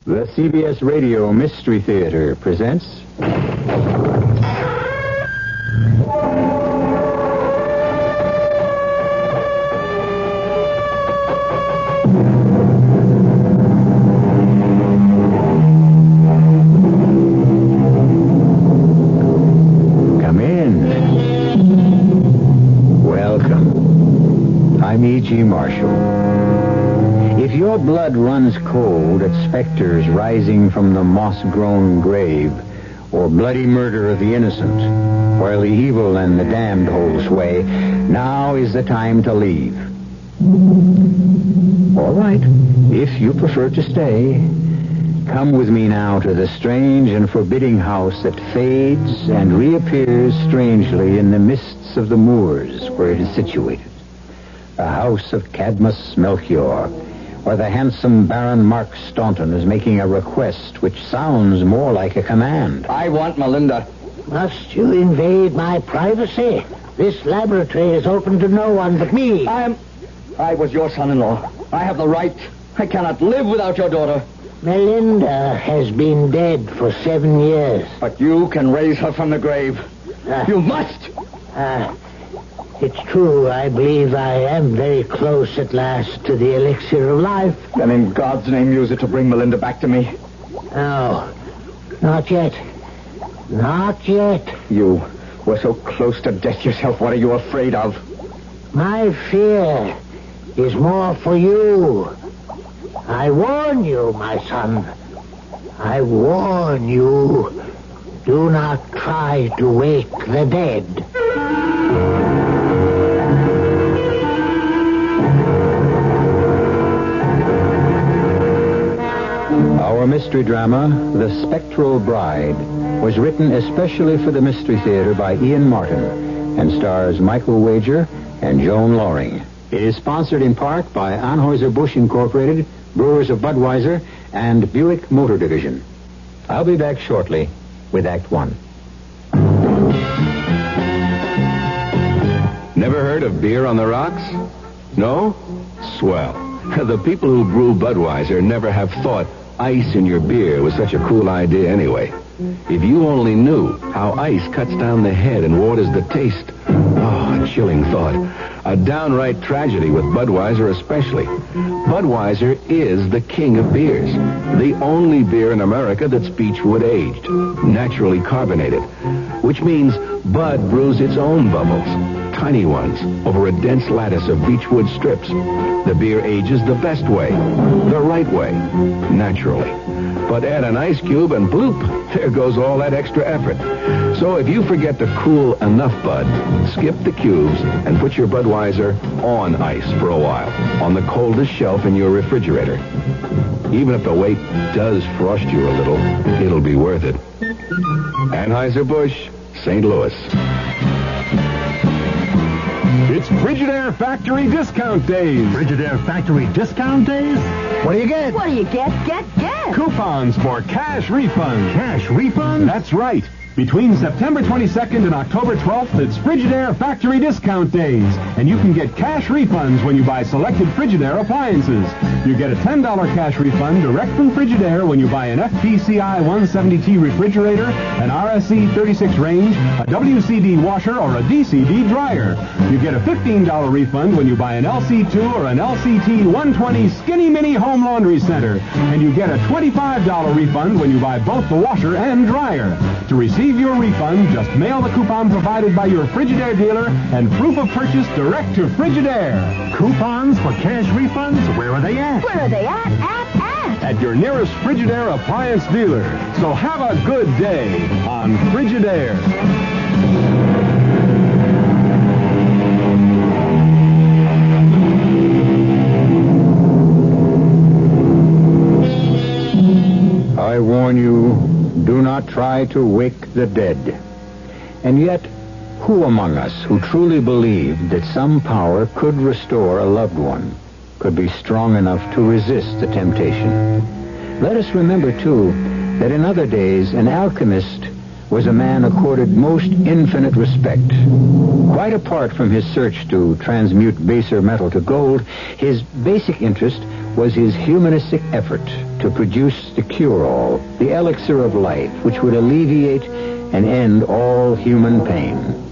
The CBS Radio Mystery Theater presents... Come in. Welcome. I'm E.G. Marshall. If your blood runs cold at specters rising from the moss-grown grave, or bloody murder of the innocent, while the evil and the damned hold sway, now is the time to leave. All right, if you prefer to stay, come with me now to the strange and forbidding house that fades and reappears strangely in the mists of the moors where it is situated. The house of Cadmus Melchior, where the handsome Baron Mark Staunton is making a request which sounds more like a command. I want Melinda. Must you invade my privacy? This laboratory is open to no one but me. I was your son-in-law. I have the right. I cannot live without your daughter. Melinda has been dead for 7 years. But you can raise her from the grave. You must. It's true. I believe I am very close at last to the elixir of life. Then in God's name, use it to bring Melinda back to me. No, not yet. Not yet. You were so close to death yourself. What are you afraid of? My fear is more for you. I warn you, my son. I warn you. Do not try to wake the dead. Our mystery drama, The Spectral Bride, was written especially for the Mystery Theater by Ian Martin and stars Michael Wager and Joan Loring. It is sponsored in part by Anheuser-Busch Incorporated, Brewers of Budweiser, and Buick Motor Division. I'll be back shortly with Act One. Never heard of beer on the rocks? No? Swell. The people who brew Budweiser never have thought ice in your beer was such a cool idea anyway. If you only knew how ice cuts down the head and waters the taste. Oh, a chilling thought. A downright tragedy with Budweiser especially. Budweiser is the king of beers. The only beer in America that's beechwood aged, naturally carbonated. Which means Bud brews its own bubbles. Tiny ones, over a dense lattice of beechwood strips. The beer ages the best way, the right way, naturally. But add an ice cube and bloop, there goes all that extra effort. So if you forget to cool enough Bud, skip the cubes and put your Budweiser on ice for a while, on the coldest shelf in your refrigerator. Even if the wait does frost you a little, it'll be worth it. Anheuser-Busch, St. Louis. It's Frigidaire Factory Discount Days. Frigidaire Factory Discount Days? What do you get? What do you get? Coupons for cash refunds. Cash refunds? That's right. Between September 22nd and October 12th, it's Frigidaire Factory Discount Days. And you can get cash refunds when you buy selected Frigidaire appliances. You get a $10 cash refund direct from Frigidaire when you buy an FPCI 170T refrigerator, an RSC 36 range, a WCD washer, or a DCD dryer. You get a $15 refund when you buy an LC2 or an LCT 120 Skinny Mini Home Laundry Center. And you get a $25 refund when you buy both the washer and dryer. To receive your refund, just mail the coupon provided by your Frigidaire dealer and proof of purchase direct to Frigidaire. Coupons for cash refunds? Where are they at? Where are they at? At your nearest Frigidaire appliance dealer. So have a good day on Frigidaire. I warn you, do not try to wake the dead. And yet, who among us who truly believed that some power could restore a loved one, could be strong enough to resist the temptation? Let us remember, too, that in other days an alchemist was a man accorded most infinite respect. Quite apart from his search to transmute baser metal to gold, his basic interest was his humanistic effort to produce the cure-all, the elixir of life, which would alleviate and end all human pain.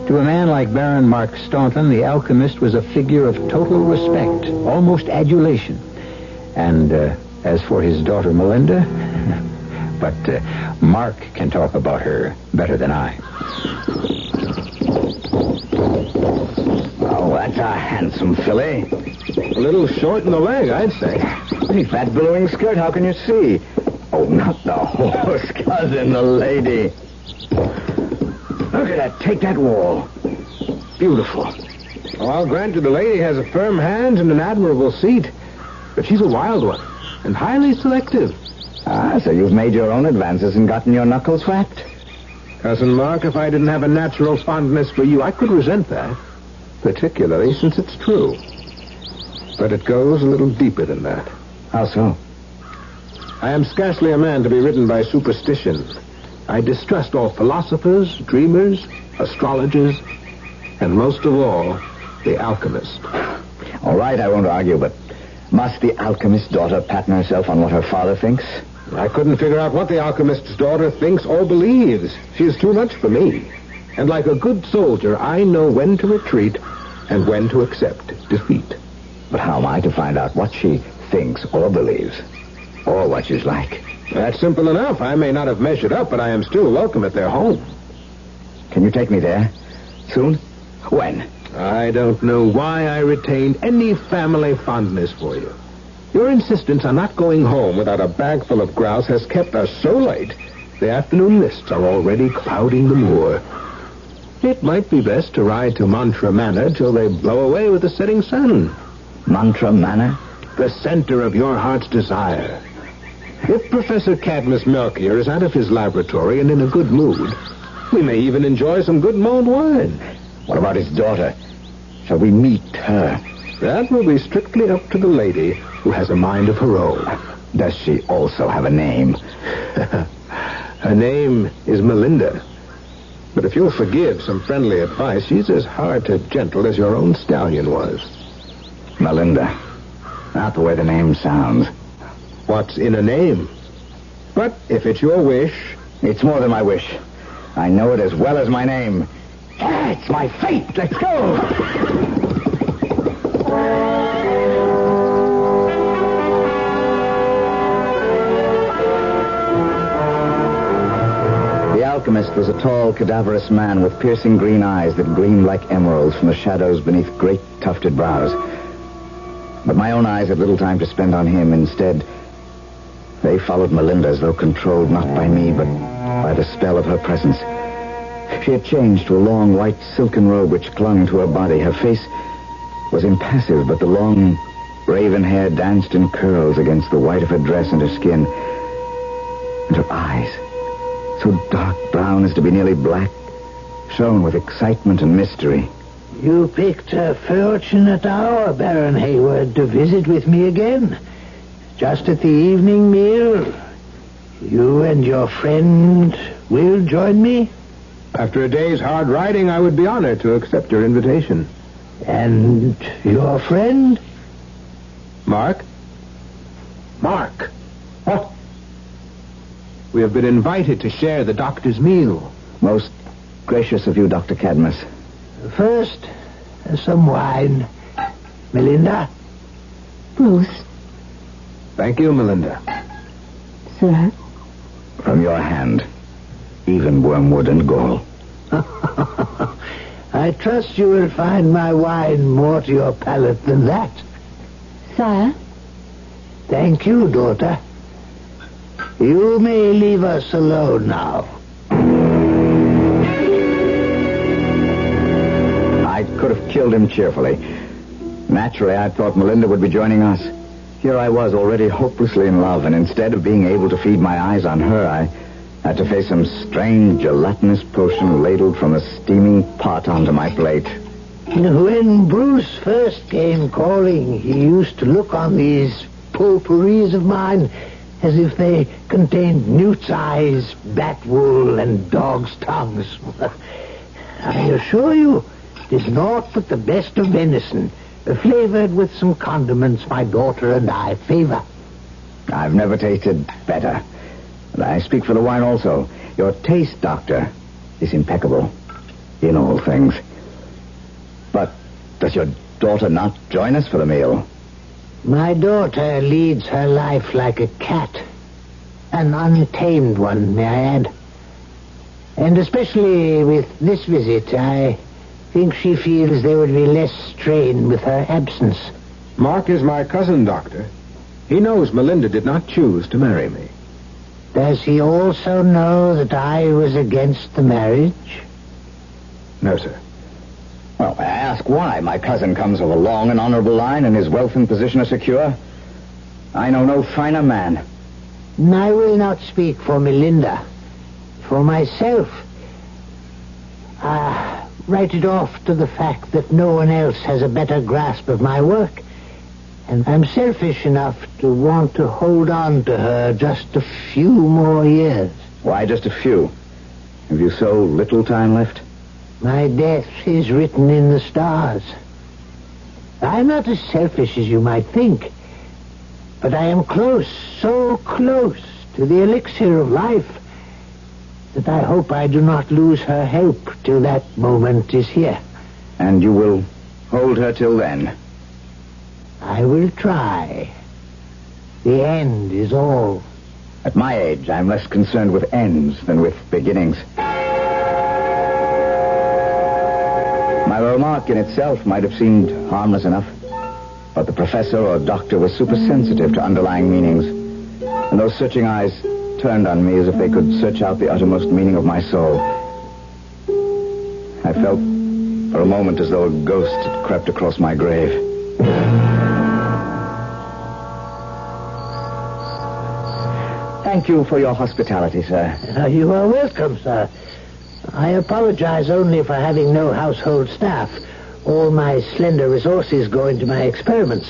To a man like Baron Mark Staunton, the alchemist was a figure of total respect, almost adulation. And as for his daughter Melinda, but Mark can talk about her better than I. Oh, that's a handsome filly. A little short in the leg, I'd say. Beneath that billowing skirt, how can you see? Oh, not the horse, cousin, the lady. Look at that. Take that wall. Beautiful. Oh, I'll grant you the lady has a firm hand and an admirable seat. But she's a wild one, and highly selective. Ah, so you've made your own advances and gotten your knuckles whacked? Cousin Mark, if I didn't have a natural fondness for you, I could resent that. Particularly since it's true. But it goes a little deeper than that. How so? I am scarcely a man to be ridden by superstition. I distrust all philosophers, dreamers, astrologers, and most of all, the alchemist. All right, I won't argue, but must the alchemist's daughter pattern herself on what her father thinks? I couldn't figure out what the alchemist's daughter thinks or believes. She is too much for me. And like a good soldier, I know when to retreat and when to accept defeat. But how am I to find out what she thinks or believes? Or what she's like? That's simple enough. I may not have measured up, but I am still welcome at their home. Can you take me there? Soon? When? I don't know why I retained any family fondness for you. Your insistence on not going home without a bag full of grouse has kept us so late, the afternoon mists are already clouding the moor. It might be best to ride to Mantra Manor till they blow away with the setting sun. Mantra Manor? The center of your heart's desire. If Professor Cadmus Melchior is out of his laboratory and in a good mood, we may even enjoy some good mulled wine. What about his daughter? Shall we meet her? That will be strictly up to the lady, who has a mind of her own. Does she also have a name? Her name is Melinda. But if you'll forgive some friendly advice, she's as hard to gentle as your own stallion was. Melinda. Not the way the name sounds. What's in a name? But if it's your wish... It's more than my wish. I know it as well as my name. It's my fate. Let's go. The alchemist was a tall, cadaverous man with piercing green eyes that gleamed like emeralds from the shadows beneath great tufted brows. But my own eyes had little time to spend on him. Instead, they followed Melinda as though controlled not by me, but by the spell of her presence. She had changed to a long white silken robe which clung to her body. Her face was impassive, but the long raven hair danced in curls against the white of her dress and her skin. And her eyes, so dark brown as to be nearly black, shone with excitement and mystery. You picked a fortunate hour, Baron Hayward, to visit with me again. Just at the evening meal. You and your friend will join me? After a day's hard riding, I would be honored to accept your invitation. And your friend? Mark? Mark! What? We have been invited to share the doctor's meal. Most gracious of you, Dr. Cadmus. First, some wine. Melinda? Bruce, Thank you, Melinda. sir. From your hand, even wormwood and gall. I trust you will find my wine more to your palate than that. Sire? Thank you, daughter. You may leave us alone now. I could have killed him cheerfully. Naturally, I thought Melinda would be joining us. Here I was, already hopelessly in love, and instead of being able to feed my eyes on her, I had to face some strange gelatinous potion ladled from a steaming pot onto my plate. When Bruce first came calling, he used to look on these potpourris of mine as if they contained newt's eyes, bat wool, and dog's tongues. I assure you, it is naught but the best of venison, flavored with some condiments my daughter and I favor. I've never tasted better. And I speak for the wine also. Your taste, Doctor, is impeccable in all things. But does your daughter not join us for the meal? My daughter leads her life like a cat. An untamed one, may I add. And especially with this visit, I think she feels there would be less strain with her absence. Mark is my cousin, Doctor. He knows Melinda did not choose to marry me. Does he also know that I was against the marriage? No, sir. Well, I ask why. My cousin comes of a long and honorable line, and his wealth and position are secure. I know no finer man. I will not speak for Melinda. For myself, write it off to the fact that no one else has a better grasp of my work. And I'm selfish enough to want to hold on to her just a few more years. Why just a few? Have you so little time left? My death is written in the stars. I'm not as selfish as you might think. But I am close, so close to the elixir of life that I hope I do not lose her help till that moment is here. And you will hold her till then? I will try. The end is all. At my age, I'm less concerned with ends than with beginnings. My remark in itself might have seemed harmless enough, but the professor or doctor was supersensitive to underlying meanings, and those searching eyes turned on me as if they could search out the uttermost meaning of my soul. I felt for a moment as though a ghost had crept across my grave. Thank you for your hospitality, sir. You are welcome, sir. I apologize only for having no household staff. All my slender resources go into my experiments.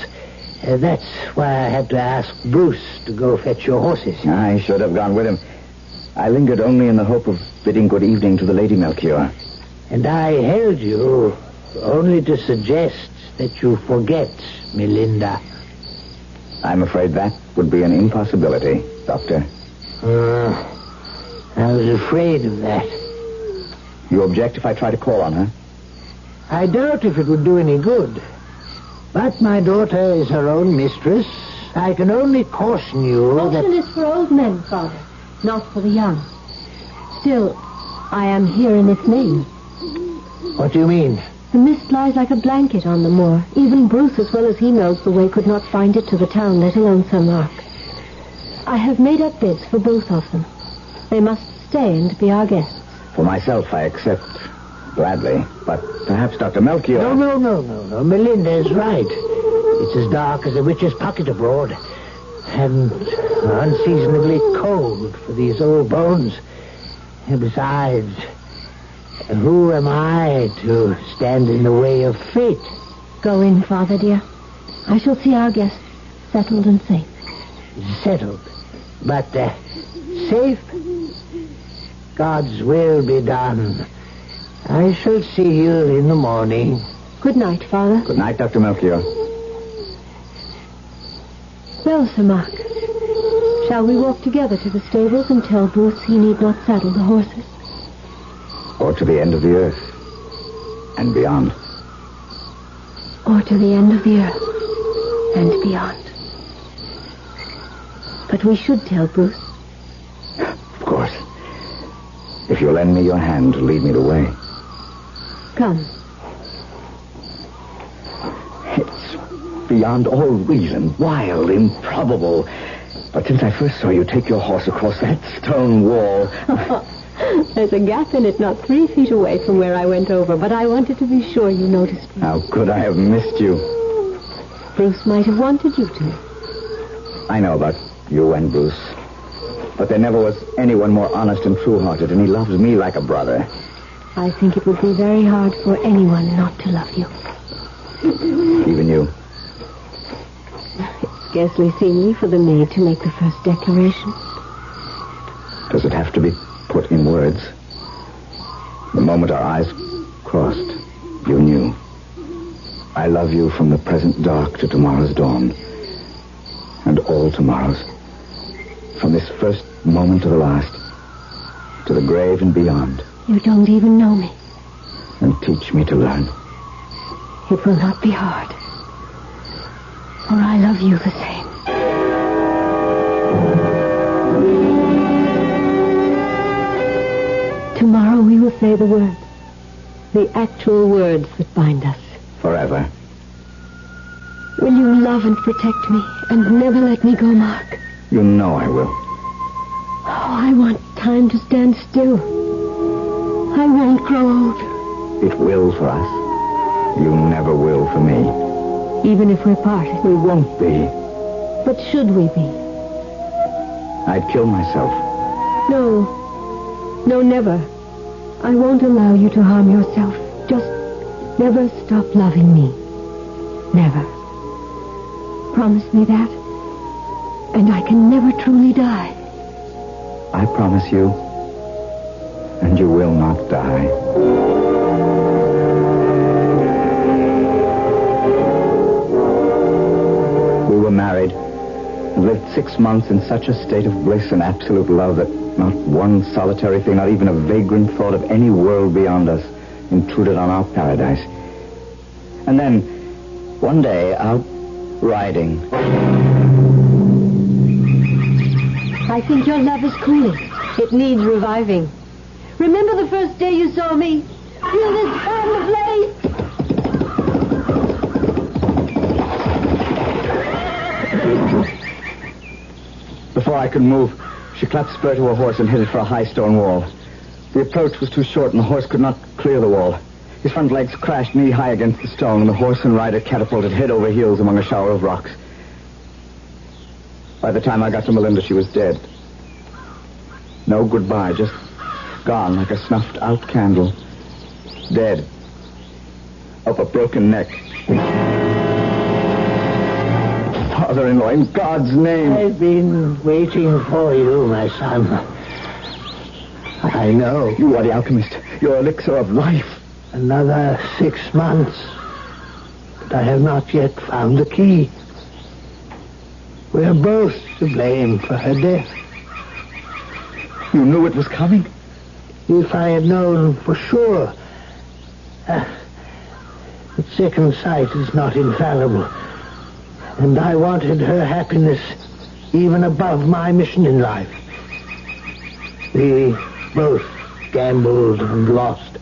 That's why I had to ask Bruce to go fetch your horses. I should have gone with him. I lingered only in the hope of bidding good evening to the Lady Melchior. And I held you only to suggest that you forget Melinda. I'm afraid that would be an impossibility, Doctor. I was afraid of that. You object if I try to call on her? I doubt if it would do any good. But my daughter is her own mistress. I can only caution you that... Caution is for old men, Father, not for the young. Still, I am here in its name. What do you mean? The mist lies like a blanket on the moor. Even Bruce, as well as he knows the way, could not find it to the town, let alone Sir Mark. I have made up bids for both of them. They must stay and be our guests. For myself, I accept gladly. But perhaps Dr. Melchior... No. Melinda is right. It's as dark as a witch's pocket abroad. And unseasonably cold for these old bones. And besides, who am I to stand in the way of fate? Go in, Father, dear. I shall see our guests settled and safe. Settled. But safe? God's will be done. I shall see you in the morning. Good night, Father. Good night, Dr. Melchior. Well, Sir Mark, shall we walk together to the stables and tell Bruce he need not saddle the horses? Or to the end of the earth and beyond. Or to the end of the earth and beyond. But we should tell Bruce. Of course. If you'll lend me your hand to lead me the way. Come. It's beyond all reason, wild, improbable. But since I first saw you take your horse across that stone wall... There's a gap in it not 3 feet away from where I went over, but I wanted to be sure you noticed me. How could I have missed you? Bruce might have wanted you to. I know about you and Bruce. But there never was anyone more honest and true-hearted, and he loves me like a brother. I think it would be very hard for anyone not to love you. Even you. It's scarcely seemly for the maid to make the first declaration. Does it have to be put in words? The moment our eyes crossed, you knew. I love you from the present dark to tomorrow's dawn. And all tomorrows. From this first moment to the last. To the grave and beyond. You don't even know me. And teach me to learn. It will not be hard. For I love you the same. Tomorrow we will say the words. The actual words that bind us. Forever. Will you love and protect me and never let me go, Mark? You know I will. Oh, I want time to stand still. I won't grow old. It will for us. You never will for me. Even if we're parted. We won't be. But should we be? I'd kill myself. No. No, never. I won't allow you to harm yourself. Just never stop loving me. Never. Promise me that. And I can never truly die. I promise you. And you will not die. We were married and lived 6 months in such a state of bliss and absolute love that not one solitary thing, not even a vagrant thought of any world beyond us intruded on our paradise. And then, one day, out riding. I think your love is cooling. It needs reviving. Remember the first day you saw me? Feel this fan of lace? Before I could move, she clapped spur to her horse and headed for a high stone wall. The approach was too short and the horse could not clear the wall. His front legs crashed knee-high against the stone and the horse and rider catapulted head over heels among a shower of rocks. By the time I got to Melinda, she was dead. No goodbye, just gone like a snuffed-out candle. Dead. Of a broken neck. Father-in-law, in God's name. I've been waiting for you, my son. I know. You are the alchemist. Your elixir of life. Another 6 months. But I have not yet found the key. We are both to blame for her death. You knew it was coming? If I had known for sure. But second sight is not infallible. And I wanted her happiness even above my mission in life. We both gambled and lost.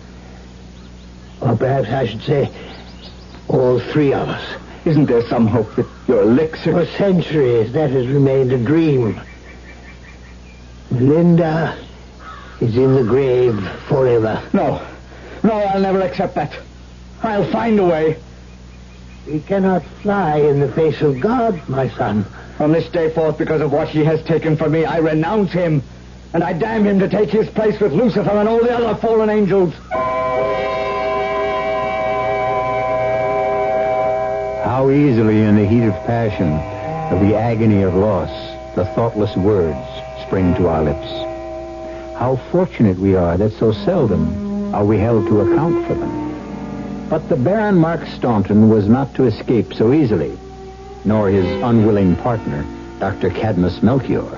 Or perhaps I should say, all three of us. Isn't there some hope that your elixir... For centuries, that has remained a dream. Melinda is in the grave forever. No, I'll never accept that. I'll find a way. We cannot fly in the face of God, my son. From this day forth, because of what he has taken from me, I renounce him. And I damn him to take his place with Lucifer and all the other fallen angels. How easily in the heat of passion, of the agony of loss, the thoughtless words spring to our lips. How fortunate we are that so seldom are we held to account for them. But the Baron Mark Staunton was not to escape so easily, nor his unwilling partner, Dr. Cadmus Melchior,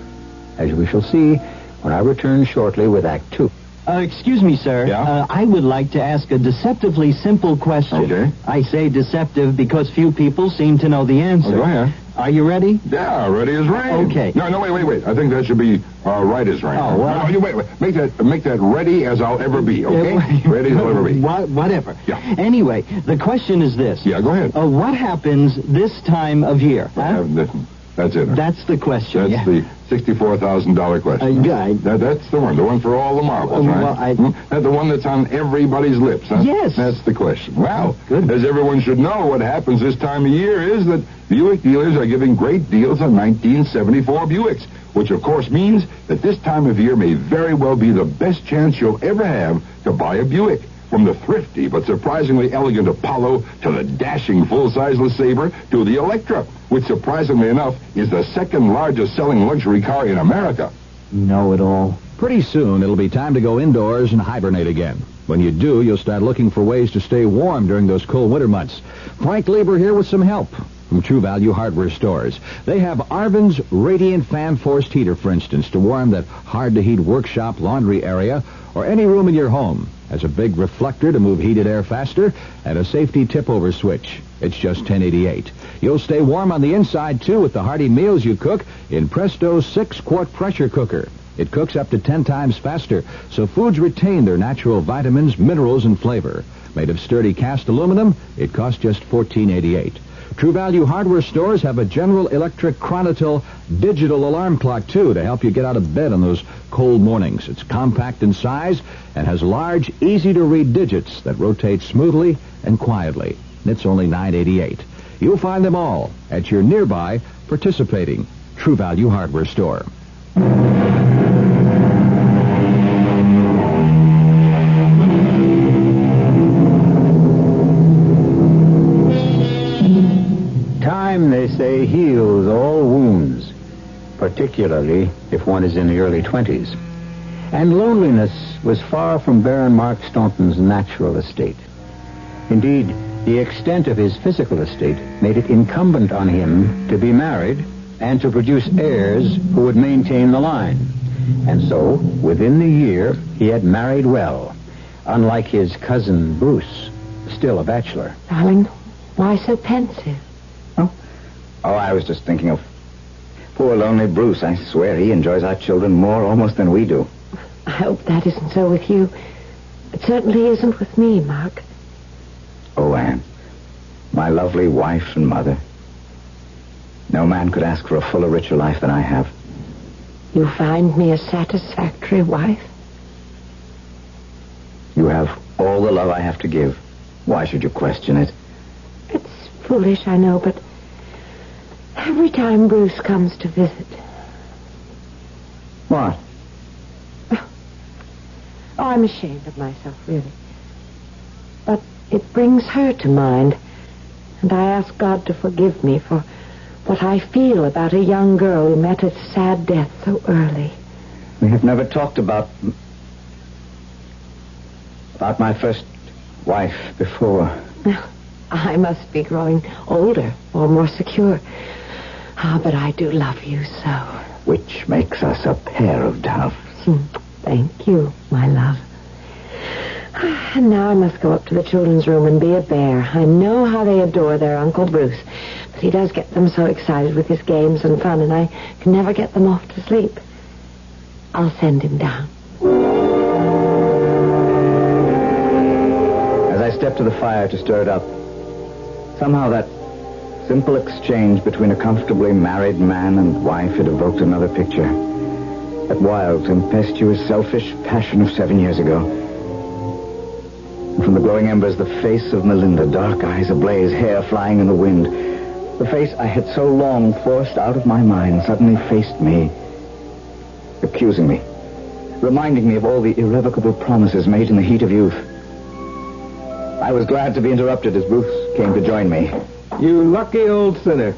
as we shall see when I return shortly with Act 2. Excuse me, sir. Yeah? I would like to ask a deceptively simple question. Okay. I say deceptive because few people seem to know the answer. Go ahead. Are you ready? Yeah, ready as rain. Okay. No, wait. I think that should be right as rain. Oh, well, No, you wait. Make that ready as I'll ever be, okay? Ready as I'll ever be. Whatever. Yeah. Anyway, the question is this. Yeah, go ahead. What happens this time of year? Huh? That's it. That's the question. That's the $64,000 question. That's the one for all the marbles, right? Well, That's the one that's on everybody's lips, huh? Yes. That's the question. Well, Good. as everyone should know, what happens this time of year is that Buick dealers are giving great deals on 1974 Buicks, which of course means that this time of year may very well be the best chance you'll ever have to buy a Buick. From the thrifty but surprisingly elegant Apollo to the dashing full-size LeSabre to the Electra, which surprisingly enough is the second largest selling luxury car in America. Know it all. Pretty soon it'll be time to go indoors and hibernate again. When you do, you'll start looking for ways to stay warm during those cold winter months. Frank Lieber here with some help from True Value Hardware Stores. They have Arvin's Radiant Fan Forced Heater, for instance, to warm that hard-to-heat workshop laundry area or any room in your home. Has a big reflector to move heated air faster and a safety tip-over switch. It's just $10.88. You'll stay warm on the inside, too, with the hearty meals you cook in Presto's 6-quart pressure cooker. It cooks up to 10 times faster, so foods retain their natural vitamins, minerals, and flavor. Made of sturdy cast aluminum, it costs just $14.88. True Value Hardware Stores have a General Electric Chronotel digital alarm clock, too, to help you get out of bed on those cold mornings. It's compact in size and has large, easy-to-read digits that rotate smoothly and quietly. It's only $9.88. You'll find them all at your nearby participating True Value Hardware store. Time, they say, heals all wounds, particularly if one is in the early 20s. And loneliness was far from Baron Mark Staunton's natural estate. Indeed, the extent of his physical estate made it incumbent on him to be married and to produce heirs who would maintain the line. And so, within the year, he had married well, unlike his cousin Bruce, still a bachelor. Darling, why so pensive? Oh, I was just thinking of poor lonely Bruce. I swear he enjoys our children more almost than we do. I hope that isn't so with you. It certainly isn't with me, Mark. Oh, Anne, my lovely wife and mother. No man could ask for a fuller, richer life than I have. You find me a satisfactory wife? You have all the love I have to give. Why should you question it? It's foolish, I know, but every time Bruce comes to visit... What? Oh, I'm ashamed of myself, really. But it brings her to mind, and I ask God to forgive me for what I feel about a young girl who met a sad death so early. We have never talked about my first wife before. I must be growing older or more secure. But I do love you so. Which makes us a pair of doves. Thank you, my love. And now I must go up to the children's room and be a bear. I know how they adore their Uncle Bruce, but he does get them so excited with his games and fun, and I can never get them off to sleep. I'll send him down. As I stepped to the fire to stir it up, somehow that simple exchange between a comfortably married man and wife had evoked another picture. That wild, tempestuous, selfish passion of 7 years ago. And from the glowing embers, the face of Melinda, dark eyes ablaze, hair flying in the wind. The face I had so long forced out of my mind suddenly faced me, accusing me, reminding me of all the irrevocable promises made in the heat of youth. I was glad to be interrupted as Bruce came to join me. You lucky old sinner.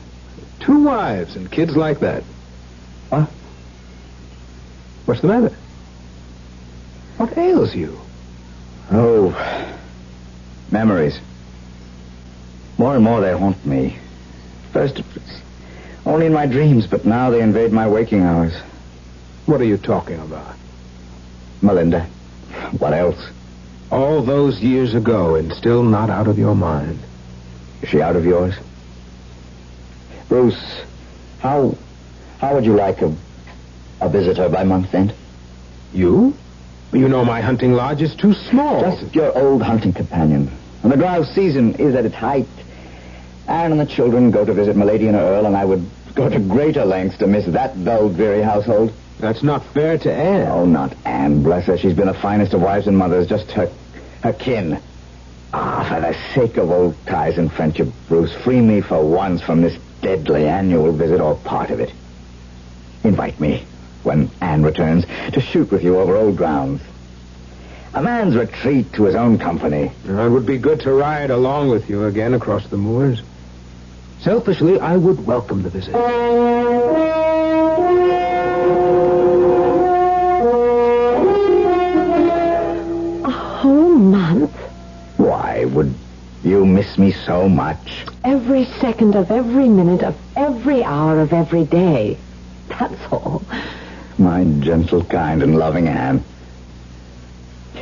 2 wives and kids like that. What? What's the matter? What ails you? Oh, memories. More and more they haunt me. First, it was only in my dreams, but now they invade my waking hours. What are you talking about? Melinda. What else? All those years ago and still not out of your mind. Is she out of yours? Bruce, how would you like a visitor by month's end? You? You know my hunting lodge is too small. Just your old hunting companion. When the grouse season is at its height, Anne and the children go to visit Milady and Earl, and I would go to greater lengths to miss that dull, dreary household. That's not fair to Anne. Oh, not Anne, bless her. She's been the finest of wives and mothers, just her kin. For the sake of old ties and friendship, Bruce, free me for once from this deadly annual visit, or part of it. Invite me, when Anne returns, to shoot with you over old grounds. A man's retreat to his own company. It would be good to ride along with you again across the moors. Selfishly, I would welcome the visit. Oh, so much. Every second of every minute of every hour of every day. That's all. My gentle, kind, and loving Anne.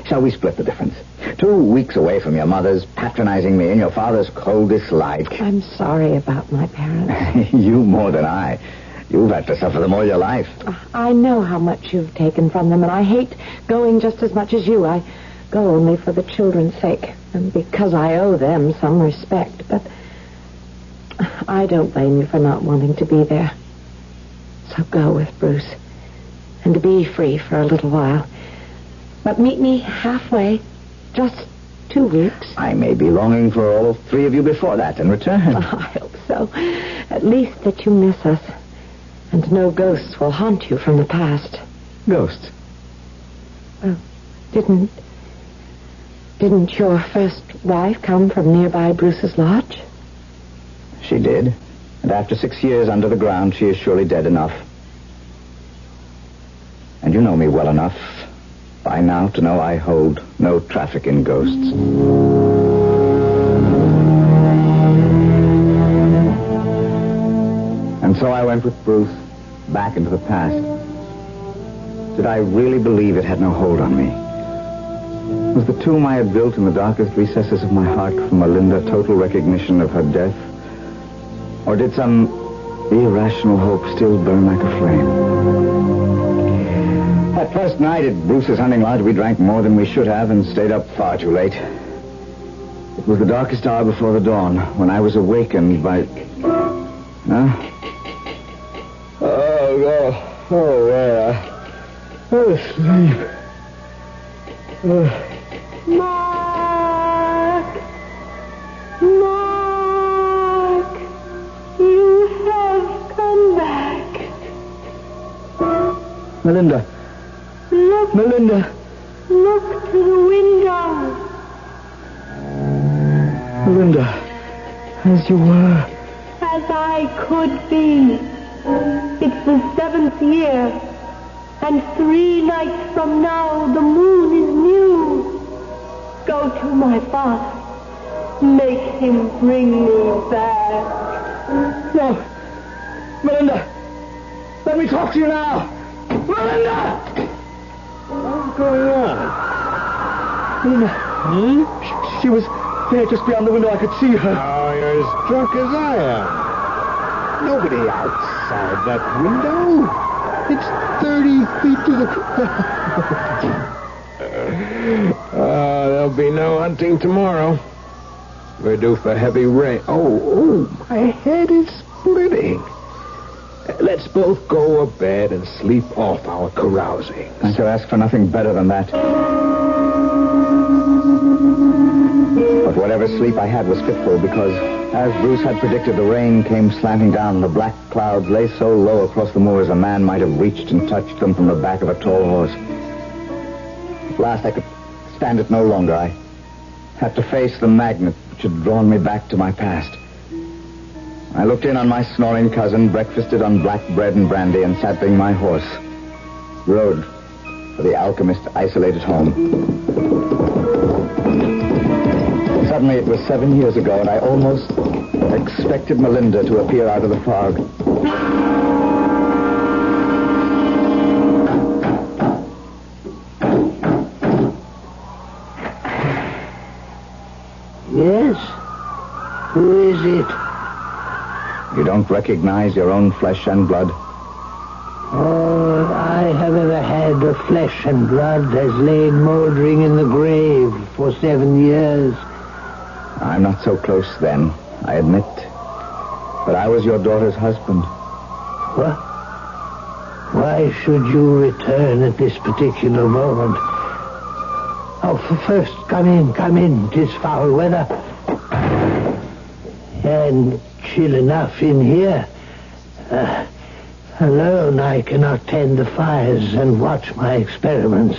Shall we split the difference? 2 weeks away from your mother's patronizing me and your father's cold dislike. I'm sorry about my parents. You more than I. You've had to suffer them all your life. I know how much you've taken from them, and I hate going just as much as you. I go only for the children's sake, and because I owe them some respect. But I don't blame you for not wanting to be there. So go with Bruce, and be free for a little while. But meet me halfway, just 2 weeks. I may be longing for all 3 of you before that and return. I hope so. At least that you miss us. And no ghosts will haunt you from the past. Ghosts? Well, didn't your first wife come from nearby Bruce's lodge? She did. And after 6 years under the ground, she is surely dead enough. And you know me well enough by now to know I hold no traffic in ghosts. And so I went with Bruce back into the past. Did I really believe it had no hold on me? Was the tomb I had built in the darkest recesses of my heart for Melinda total recognition of her death? Or did some irrational hope still burn like a flame? That first night at Bruce's hunting lodge, we drank more than we should have and stayed up far too late. It was the darkest hour before the dawn when I was awakened by... Huh? I was asleep. Mark! Mark! You have come back. Melinda. Look. Melinda. Look to the window. Melinda. As you were. As I could be. It's the 7th year. And 3 nights from now, the moon is new. Go to my father. Make him bring me back. No. Melinda. Let me talk to you now. Melinda! What's going on? Melinda. She was there just beyond the window. I could see her. Oh, you're as drunk as I am. Nobody outside that window. It's 30 feet to the there'll be no hunting tomorrow. We're due for heavy rain. Oh, my head is splitting. Let's both go to bed and sleep off our carousing. I could ask for nothing better than that. But whatever sleep I had was fitful because, as Bruce had predicted, the rain came slanting down and the black clouds lay so low across the moors a man might have reached and touched them from the back of a tall horse. At last I could stand it no longer. I had to face the magnet which had drawn me back to my past. I looked in on my snoring cousin, breakfasted on black bread and brandy, and saddling my horse, rode for the alchemist's isolated home. Suddenly, it was 7 years ago, and I almost expected Melinda to appear out of the fog. Yes? Who is it? You don't recognize your own flesh and blood? All I have ever had of flesh and blood has lain mouldering in the grave for 7 years. I'm not so close then, I admit. But I was your daughter's husband. What? Why should you return at this particular moment? Oh, first, come in. 'Tis foul weather. And chill enough in here. Alone, I cannot tend the fires and watch my experiments.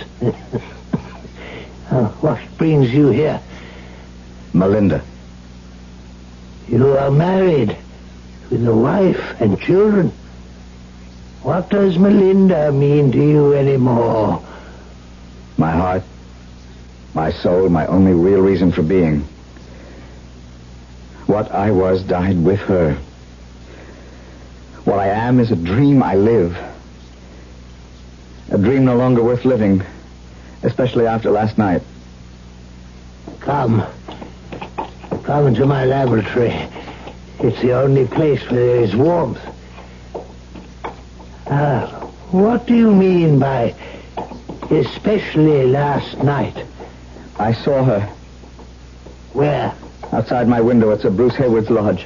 What brings you here? Melinda. You are married with a wife and children. What does Melinda mean to you anymore? My heart, my soul, my only real reason for being. What I was died with her. What I am is a dream I live. A dream no longer worth living, especially after last night. Come into my laboratory. It's the only place where there is warmth. What do you mean by especially last night? I saw her. Where? Outside my window at Sir Bruce Hayward's lodge.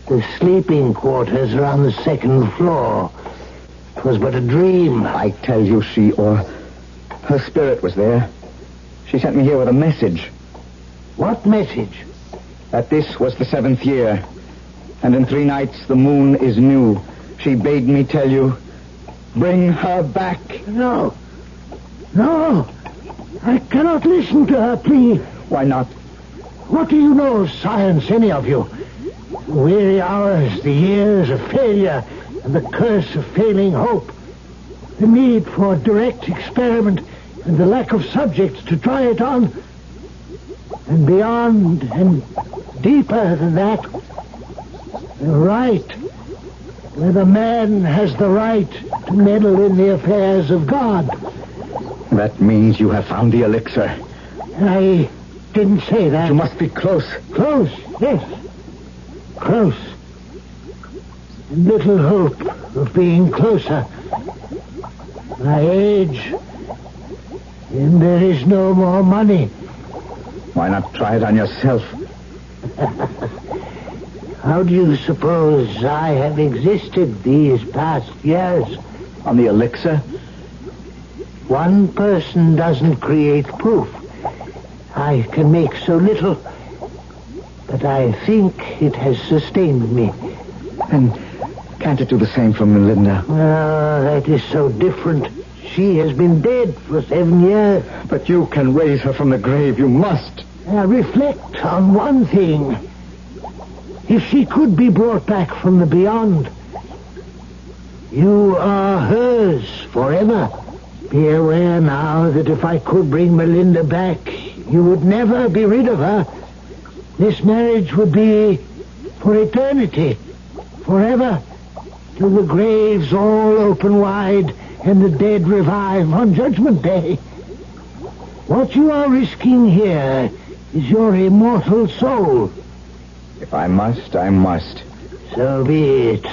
The sleeping quarters are on the second floor. It was but a dream. I tell you, her spirit was there. She sent me here with a message. What message? That this was the 7th year, and in 3 nights the moon is new. She bade me tell you, bring her back. No. I cannot listen to her plea. Why not? What do you know of science, any of you? The weary hours, the years of failure, and the curse of failing hope. The need for direct experiment and the lack of subjects to try it on. And beyond and deeper than that, the right, where the man has the right to meddle in the affairs of God. That means you have found the elixir. I didn't say that. You must be close. Close, yes. Close. Little hope of being closer. My age, and there is no more money. Why not try it on yourself? How do you suppose I have existed these past years? On the elixir? One person doesn't create proof. I can make so little, but I think it has sustained me. And can't it do the same for Melinda? That is so different. She has been dead for 7 years. But you can raise her from the grave. You must. Reflect on one thing. If she could be brought back from the beyond, you are hers forever. Be aware now that if I could bring Melinda back, you would never be rid of her. This marriage would be for eternity, forever, till the graves all open wide and the dead revive on Judgment Day. What you are risking here is your immortal soul. If I must, I must. So be it.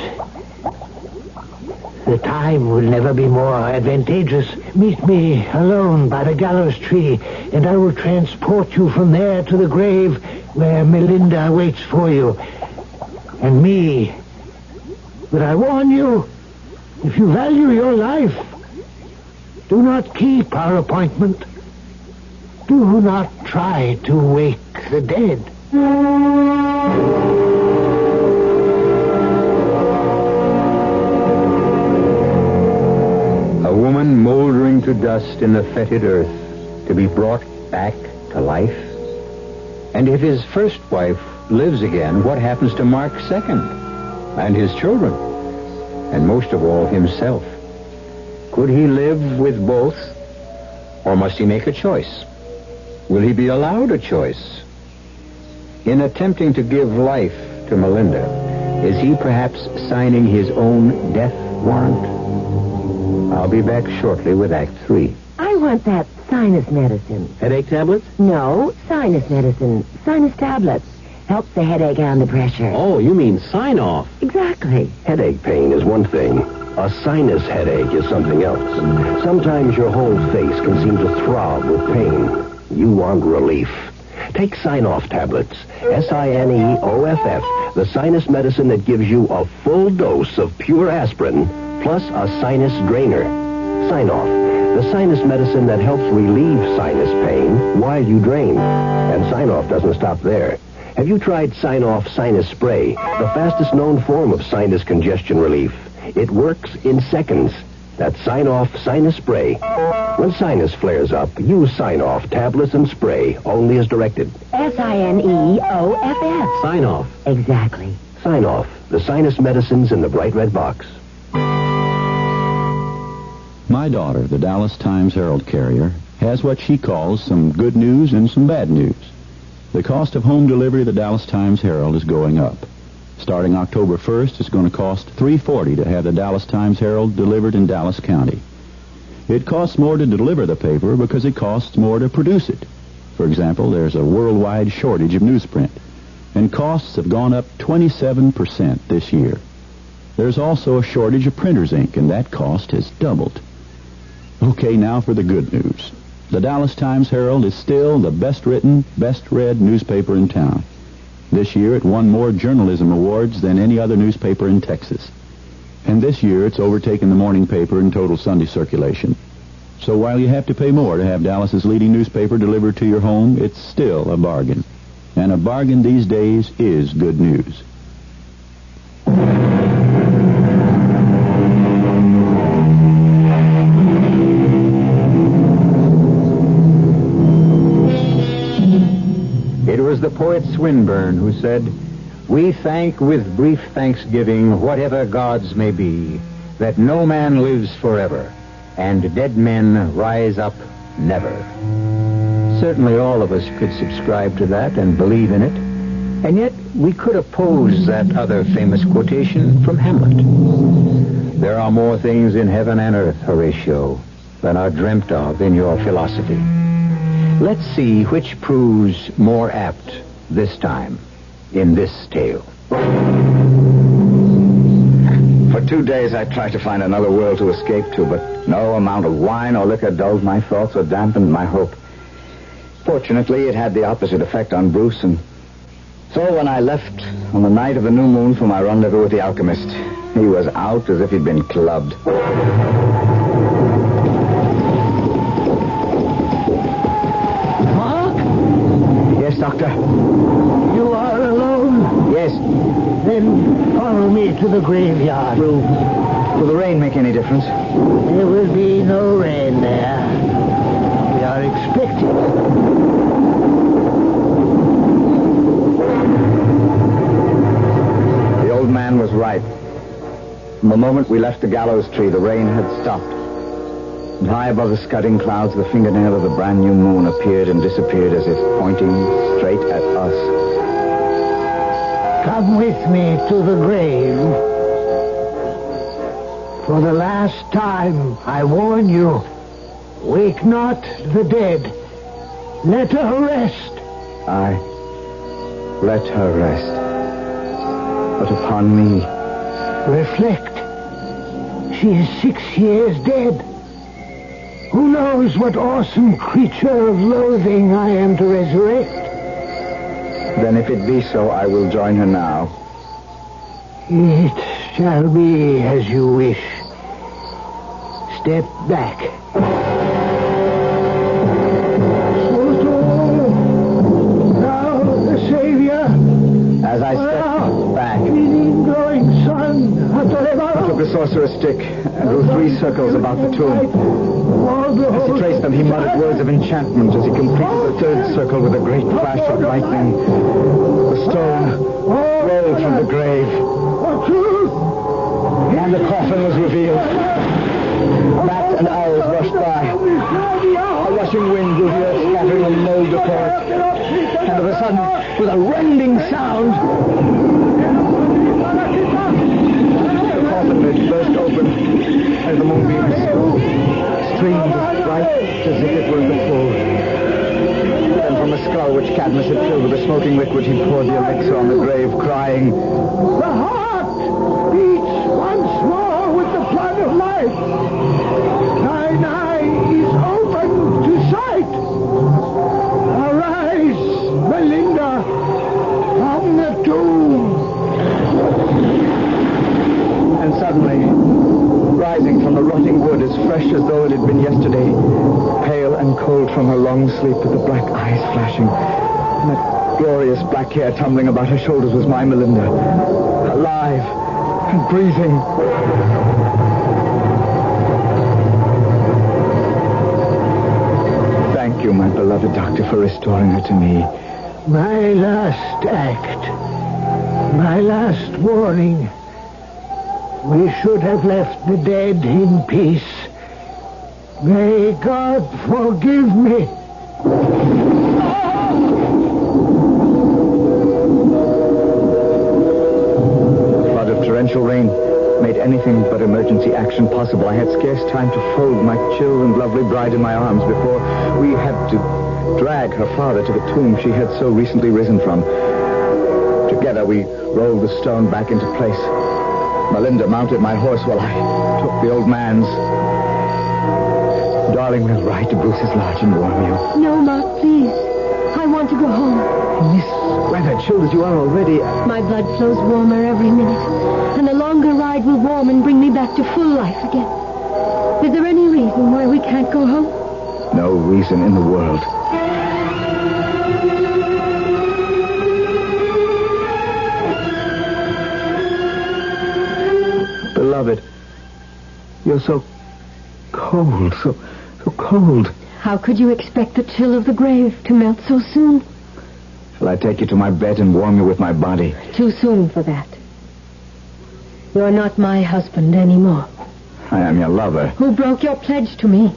The time will never be more advantageous. Meet me alone by the gallows tree, and I will transport you from there to the grave where Melinda waits for you. And me. But I warn you, if you value your life, do not keep our appointment. Do not try to wake the dead. A woman moldering to dust in the fetid earth, to be brought back to life. And if his first wife lives again, what happens to Mark's second? And his children? And most of all, himself? Could he live with both? Or must he make a choice? Will he be allowed a choice? In attempting to give life to Melinda, is he perhaps signing his own death warrant? I'll be back shortly with Act 3. I want that sinus medicine. Headache tablets? No, sinus medicine. Sinus tablets. Helps the headache and the pressure. Oh, you mean sign off. Exactly. Headache pain is one thing. A sinus headache is something else. Sometimes your whole face can seem to throb with pain. You want relief. Take Sign-Off tablets. Sineoff, the sinus medicine that gives you a full dose of pure aspirin, plus a sinus drainer. Sign-Off, the sinus medicine that helps relieve sinus pain while you drain. And Sign-Off doesn't stop there. Have you tried Sign-Off Sinus Spray, the fastest known form of sinus congestion relief? It works in seconds. That's Sign-Off Sinus Spray. When sinus flares up, use Sign-Off tablets and spray, only as directed. Sineoff. Sign-Off. Exactly. Sign-Off, the sinus medicines in the bright red box. My daughter, the Dallas Times Herald carrier, has what she calls some good news and some bad news. The cost of home delivery of the Dallas Times-Herald is going up. Starting October 1st, it's going to cost $3.40 to have the Dallas Times-Herald delivered in Dallas County. It costs more to deliver the paper because it costs more to produce it. For example, there's a worldwide shortage of newsprint, and costs have gone up 27% this year. There's also a shortage of printer's ink, and that cost has doubled. Okay, now for the good news. The Dallas Times-Herald is still the best-written, best-read newspaper in town. This year it won more journalism awards than any other newspaper in Texas. And this year it's overtaken the morning paper in total Sunday circulation. So while you have to pay more to have Dallas's leading newspaper delivered to your home, it's still a bargain. And a bargain these days is good news. It was the poet Swinburne who said, "We thank with brief thanksgiving whatever gods may be, that no man lives forever, and dead men rise up never." Certainly all of us could subscribe to that and believe in it, and yet we could oppose that other famous quotation from Hamlet. There are more things in heaven and earth, Horatio, than are dreamt of in your philosophy. Let's see which proves more apt this time in this tale. For 2 days I tried to find another world to escape to, but no amount of wine or liquor dulled my thoughts or dampened my hope. Fortunately, it had the opposite effect on Bruce, and so when I left on the night of the new moon for my rendezvous with the alchemist, he was out as if he'd been clubbed. Doctor? You are alone? Yes. Then follow me to the graveyard. Will the rain make any difference? There will be no rain there. We are expecting. The old man was right. From the moment we left the gallows tree, the rain had stopped. And high above the scudding clouds, the fingernail of the brand new moon appeared and disappeared as if pointing straight at us. Come with me to the grave. For the last time, I warn you, wake not the dead. Let her rest. Aye, let her rest. But upon me... Reflect. She is 6 years dead. Who knows what awesome creature of loathing I am to resurrect? Then if it be so, I will join her now. It shall be as you wish. Step back. Now the Savior. As I stepped back, Glowing sun. I took the sorcerer's stick and drew 3 circles about the tomb. As he traced them, he muttered words of enchantment as he completed the 3rd circle with a great flash of lightning. The stone rolled from the grave, and the coffin was revealed. Bats and owls rushed by. A rushing wind blew the earth, scattering the mold before it. And of a sudden, with a rending sound, the coffin lid burst open as the moonbeams streamed as bright as if it were the full. Then from the skull which Cadmus had filled with the smoking liquid, he poured the elixir on the grave, crying, The heart beats once more with the flood of life. Thine eye is open to sight. Arise, Belinda, from the tomb. And suddenly, rising from the rotting wood as fresh as though it had been yesterday, pale and cold from her long sleep with the black eyes flashing, and that glorious black hair tumbling about her shoulders was my Melinda, alive and breathing. Thank you, my beloved doctor, for restoring her to me. My last act. My last warning. We should have left the dead in peace. May God forgive me. torrential rain made anything but emergency action possible. I had scarce time to fold my chill and lovely bride in my arms before we had to drag her father to the tomb she had so recently risen from. Together we rolled the stone back into place. Melinda mounted my horse while I took the old man's. Darling, we'll ride to Bruce's lodge and warm you. No, Mark, please. I want to go home. In this weather, chilled as you are already... My blood flows warmer every minute, and the longer ride will warm and bring me back to full life again. Is there any reason why we can't go home? No reason in the world. Beloved, you're so cold, so cold. How could you expect the chill of the grave to melt so soon? Shall I take you to my bed and warm you with my body? Too soon for that. You're not my husband anymore. I am your lover. Who broke your pledge to me?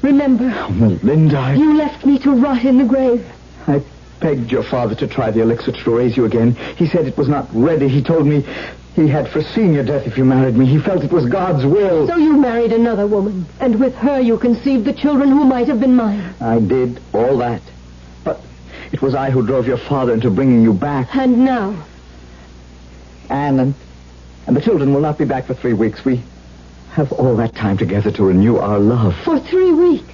Remember? Oh, Melinda, You left me to rot in the grave. I begged your father to try the elixir to raise you again. He said it was not ready. He told me he had foreseen your death if you married me. He felt it was God's will. So you married another woman, and with her you conceived the children who might have been mine. I did all that. But it was I who drove your father into bringing you back. And now? Anne and the children will not be back for 3 weeks. We have all that time together to renew our love. For 3 weeks?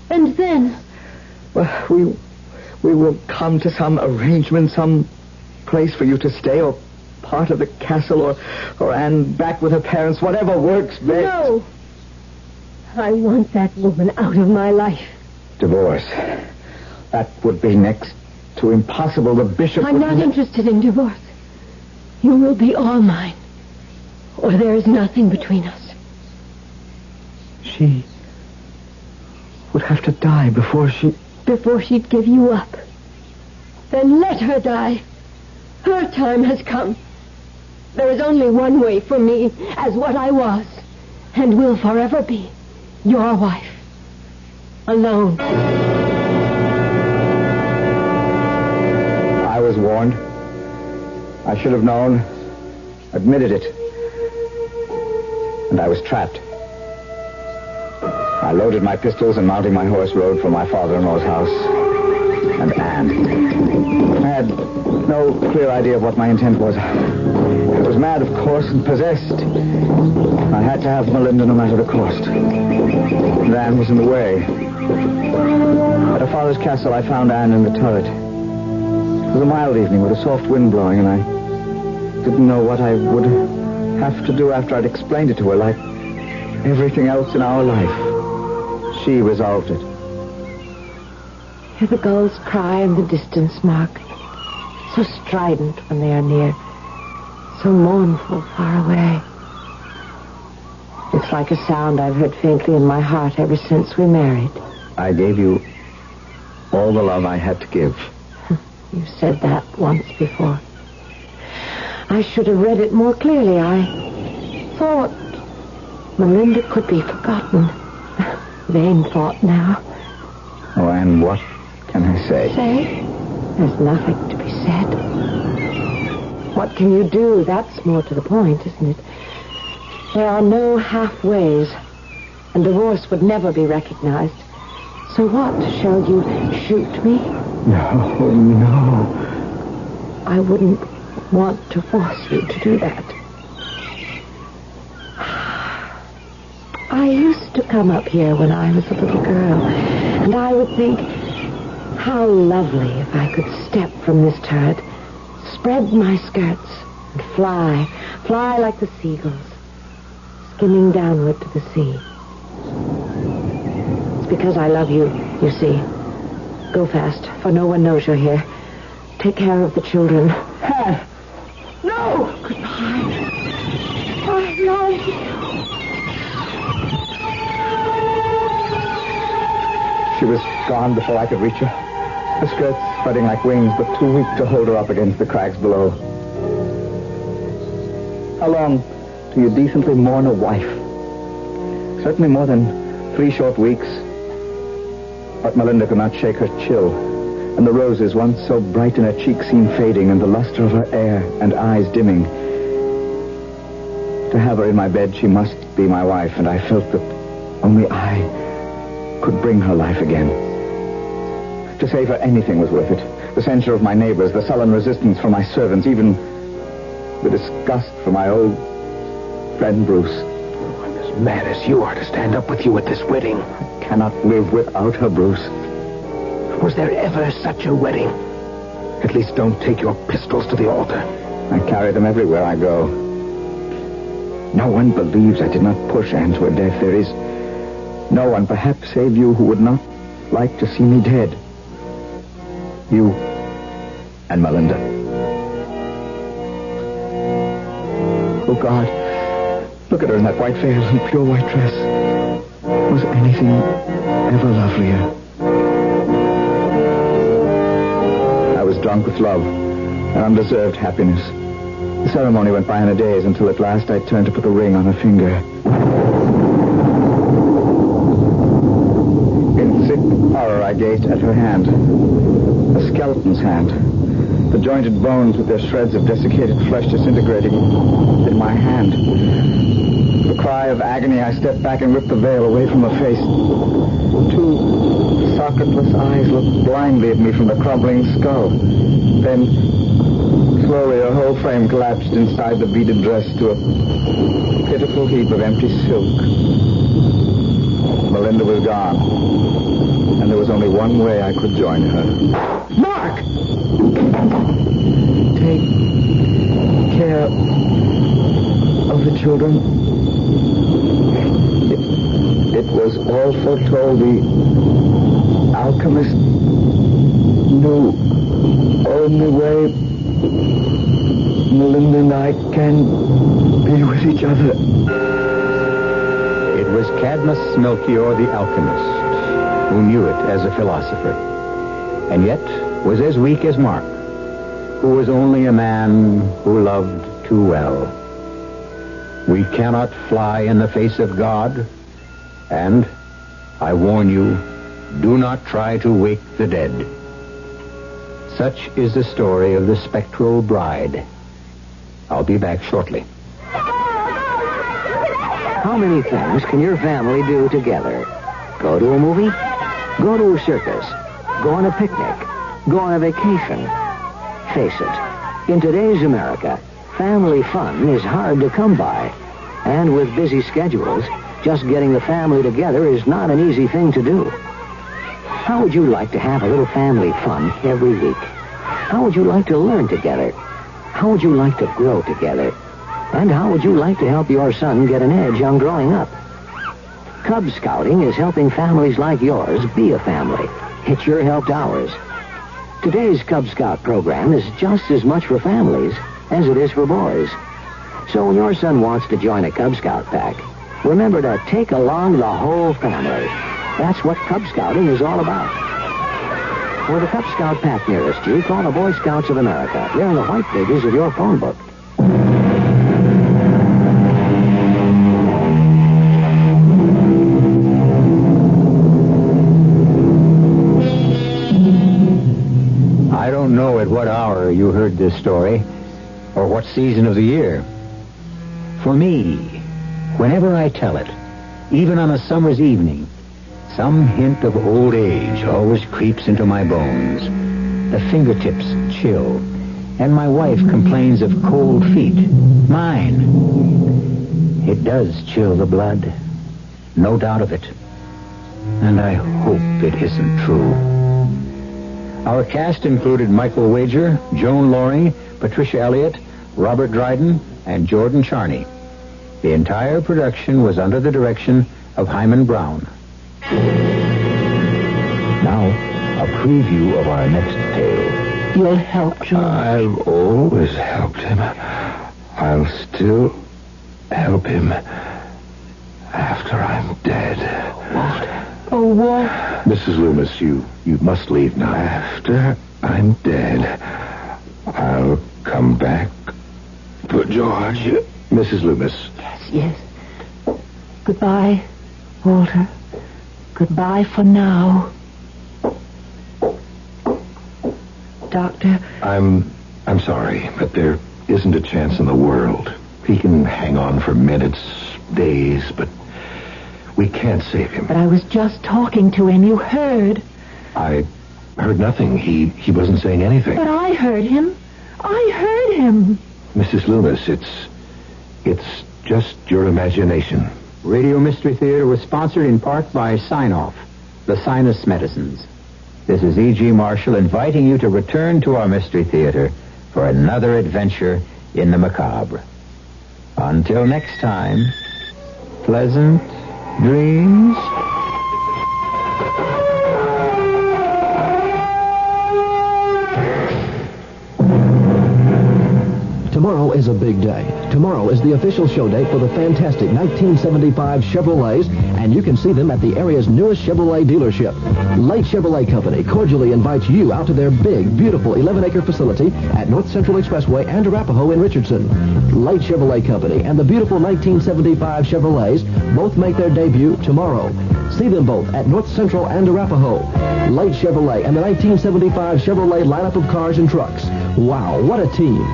And then? Well, we will come to some arrangement, some place for you to stay, or part of the castle, or Anne back with her parents, whatever works best. No. I want that woman out of my life. Divorce. That would be next to impossible. The bishop I'm not interested in divorce. You will be all mine, or there is nothing between us. She would have to die before she'd give you up. Then let her die. Her time has come. There is only one way for me as what I was and will forever be, your wife. Alone. I was warned. I should have known, admitted it. And I was trapped. I loaded my pistols and mounting my horse rode for my father-in-law's house. And Anne. I had no clear idea of what my intent was. I was mad, of course, and possessed. I had to have Melinda no matter the cost. And Anne was in the way. At her father's castle, I found Anne in the turret. It was a mild evening with a soft wind blowing, and I didn't know what I would have to do after I'd explained it to her, like everything else in our life. She resolved it. Hear the gulls cry in the distance, Mark. So strident when they are near. So mournful far away. It's like a sound I've heard faintly in my heart ever since we married. I gave you all the love I had to give. You said that once before. I should have read it more clearly. I thought Melinda could be forgotten. Vain thought now. Oh, and what can I say? Say? There's nothing to be said. What can you do? That's more to the point, isn't it? There are no halfways, and divorce would never be recognized. So what? Shall you shoot me? No. I wouldn't want to force you to do that. I used to come up here when I was a little girl, and I would think, how lovely if I could step from this turret, spread my skirts, and fly like the seagulls, skimming downward to the sea. It's because I love you, you see. Go fast, for no one knows you're here. Take care of the children. No! Goodbye. I love you. She was gone before I could reach her. Her skirts spreading like wings, but too weak to hold her up against the crags below. How long do you decently mourn a wife? Certainly more than 3 short weeks. But Melinda could not shake her chill, and the roses, once so bright in her cheeks, seemed fading, and the luster of her hair and eyes dimming. To have her in my bed, she must be my wife, and I felt that only I could bring her life again. To save her, anything was worth it. The censure of my neighbors, the sullen resistance from my servants, even the disgust for my old friend Bruce. I'm as mad as you are to stand up with you at this wedding. I cannot live without her, Bruce. Was there ever such a wedding? At least don't take your pistols to the altar. I carry them everywhere I go. No one believes I did not push Anne to her death. There is no one, perhaps save you, who would not like to see me dead. You and Melinda. Oh, God. Look at her in that white veil and pure white dress. Was anything ever lovelier? I was drunk with love and undeserved happiness. The ceremony went by in a daze until at last I turned to put the ring on her finger. In sick horror, I gazed at her hand. A skeleton's hand. The jointed bones with their shreds of desiccated flesh disintegrating in my hand. With a cry of agony, I stepped back and ripped the veil away from her face. Two socketless eyes looked blindly at me from the crumbling skull. Then, slowly, her whole frame collapsed inside the beaded dress to a pitiful heap of empty silk. Melinda was gone, and there was only one way I could join her. Mark! Take care of the children. It was all foretold. The alchemist knew only way Melinda and I can be with each other. It was Cadmus Melchior the alchemist who knew it as a philosopher, and yet was as weak as Mark, who was only a man who loved too well. We cannot fly in the face of God, and, I warn you, do not try to wake the dead. Such is the story of the Spectral Bride. I'll be back shortly. How many things can your family do together? Go to a movie? Go to a circus? Go on a picnic? Go on a vacation? Face it, in today's America, family fun is hard to come by. And with busy schedules, just getting the family together is not an easy thing to do. How would you like to have a little family fun every week? How would you like to learn together? How would you like to grow together? And how would you like to help your son get an edge on growing up? Cub Scouting is helping families like yours be a family. It's your help to ours. Today's Cub Scout program is just as much for families as it is for boys. So when your son wants to join a Cub Scout pack, remember to take along the whole family. That's what Cub Scouting is all about. For the Cub Scout pack nearest you, call the Boy Scouts of America. They're in the white pages of your phone book. I don't know at what hour you heard this story, or what season of the year. For me, whenever I tell it, even on a summer's evening, some hint of old age always creeps into my bones. The fingertips chill, and my wife complains of cold feet. Mine. It does chill the blood. No doubt of it. And I hope it isn't true. Our cast included Michael Wager, Joan Loring, Patricia Elliott, Robert Dryden, and Jordan Charney. The entire production was under the direction of Hyman Brown. Now, a preview of our next tale. You'll help, George. I've always helped him. I'll still help him after I'm dead. Walt. Oh, Walt. Mrs. Loomis, you must leave now. After I'm dead, I'll come back for George. Mrs. Loomis. Yes. Goodbye, Walter. Goodbye for now. Doctor. I'm sorry, but there isn't a chance in the world He can hang on for minutes, days, but we can't save him. But I was just talking to him. You heard. I heard nothing. He wasn't saying anything. But I heard him. I heard him. Mrs. Loomis, it's just your imagination. Radio Mystery Theater was sponsored in part by Sign-Off, the sinus medicines. This is E.G. Marshall inviting you to return to our Mystery Theater for another adventure in the macabre. Until next time, pleasant dreams. Tomorrow is a big day. Tomorrow is the official show date for the fantastic 1975 Chevrolets, and you can see them at the area's newest Chevrolet dealership. Light Chevrolet Company cordially invites you out to their big, beautiful 11-acre facility at North Central Expressway and Arapahoe in Richardson. Light Chevrolet Company and the beautiful 1975 Chevrolets both make their debut tomorrow. See them both at North Central and Arapahoe. Light Chevrolet and the 1975 Chevrolet lineup of cars and trucks. Wow, what a team.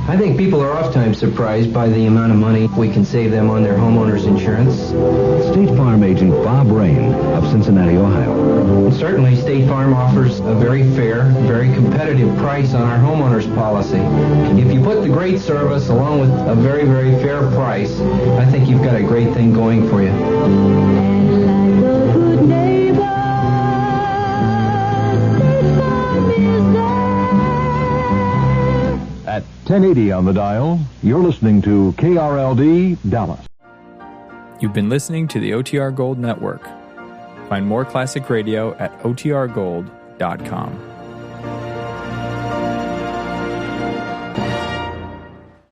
I think people are oftentimes surprised by the amount of money we can save them on their homeowners insurance. State Farm agent Bob Rain of Cincinnati, Ohio. Certainly, State Farm offers a very fair, very competitive price on our homeowners policy. If you put the great service along with a very, very fair price, I think you've got a great thing going for you. At 1080 on the dial, you're listening to KRLD Dallas. You've been listening to the OTR Gold Network. Find more classic radio at otrgold.com.